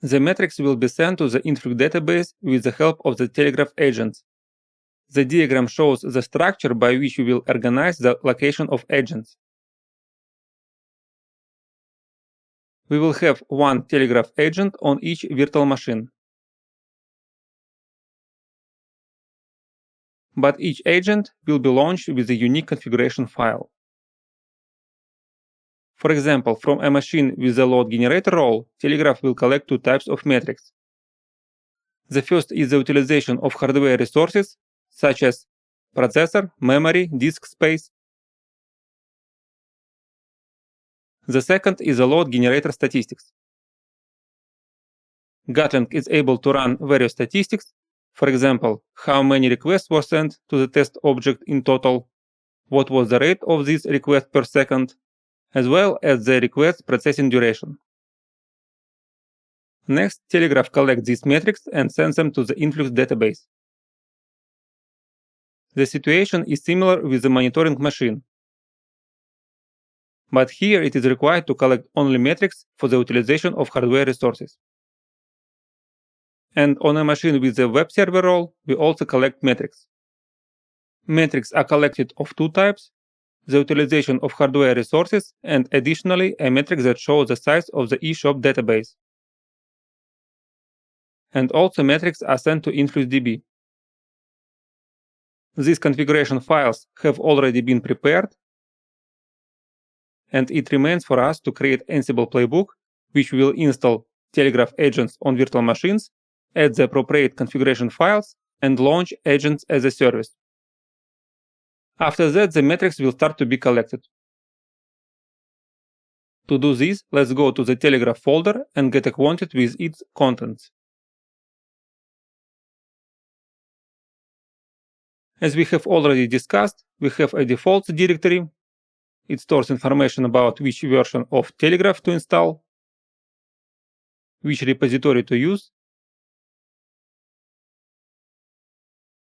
The metrics will be sent to the Influx database with the help of the Telegraf agents. The diagram shows the structure by which we will organize the location of agents. We will have one Telegraf agent on each virtual machine. But each agent will be launched with a unique configuration file. For example, from a machine with a load generator role, Telegraf will collect two types of metrics. The first is the utilization of hardware resources, such as processor, memory, disk space. The second is the load generator statistics. Gatling is able to run various statistics, for example, how many requests were sent to the test object in total, what was the rate of these requests per second, as well as the request processing duration. Next, Telegraf collects these metrics and sends them to the Influx database. The situation is similar with the monitoring machine. But here it is required to collect only metrics for the utilization of hardware resources. And on a machine with a web server role, we also collect metrics. Metrics are collected of two types: the utilization of hardware resources and additionally a metric that shows the size of the eShop database. And also metrics are sent to InfluxDB. These configuration files have already been prepared, and it remains for us to create Ansible playbook, which will install Telegraf agents on virtual machines, add the appropriate configuration files, and launch agents as a service. After that, the metrics will start to be collected. To do this, let's go to the Telegraf folder and get acquainted with its contents. As we have already discussed, we have a defaults directory. It stores information about which version of Telegraf to install, which repository to use,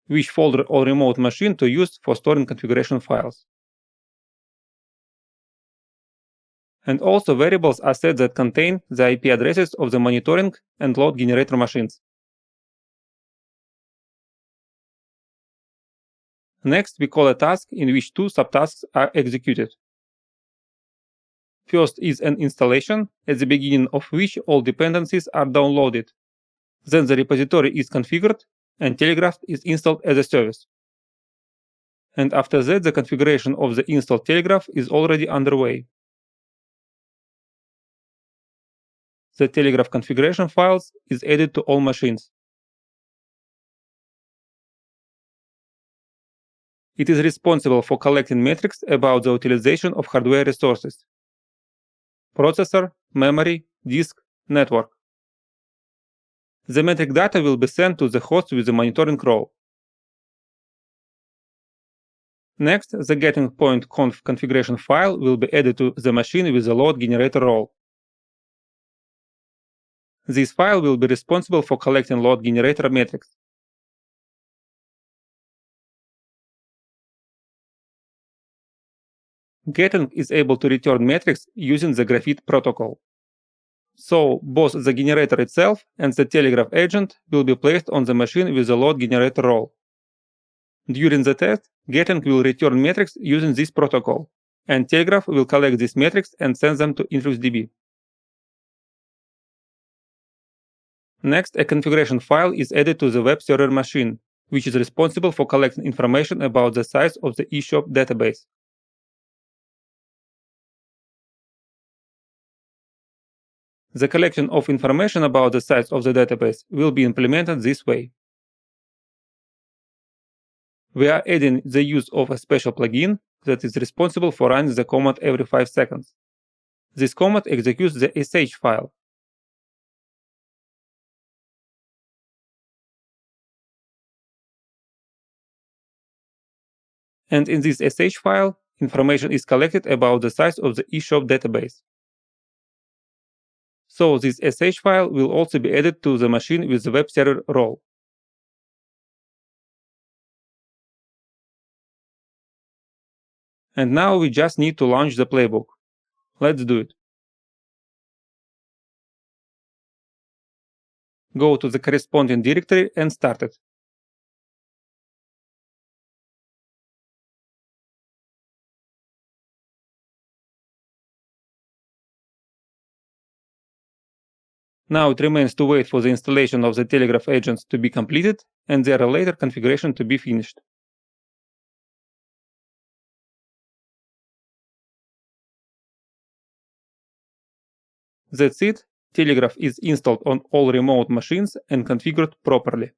which folder or remote machine to use for storing configuration files. And also variables are set that contain the IP addresses of the monitoring and load generator machines. Next, we call a task in which two subtasks are executed. First is an installation, at the beginning of which all dependencies are downloaded. Then the repository is configured and Telegraf is installed as a service. And after that, the configuration of the installed Telegraf is already underway. The Telegraf configuration files is added to all machines. It is responsible for collecting metrics about the utilization of hardware resources: processor, memory, disk, network. The metric data will be sent to the host with the monitoring role. Next, the getting point conf configuration file will be added to the machine with the load generator role. This file will be responsible for collecting load generator metrics. Getting is able to return metrics using the Graphite protocol. So both the generator itself and the Telegraf agent will be placed on the machine with the load generator role. During the test, Getting will return metrics using this protocol, and Telegraf will collect these metrics and send them to InfluxDB. Next, a configuration file is added to the web server machine, which is responsible for collecting information about the size of the eShop database. The collection of information about the size of the database will be implemented this way. We are adding the use of a special plugin that is responsible for running the command every 5 seconds. This command executes the sh file. And in this sh file, information is collected about the size of the eShop database. So this sh file will also be added to the machine with the web server role. And now we just need to launch the playbook. Let's do it. go to the corresponding directory and start it. Now it remains to wait for the installation of the Telegraf agents to be completed and their later configuration to be finished. That's it. Telegraf is installed on all remote machines and configured properly.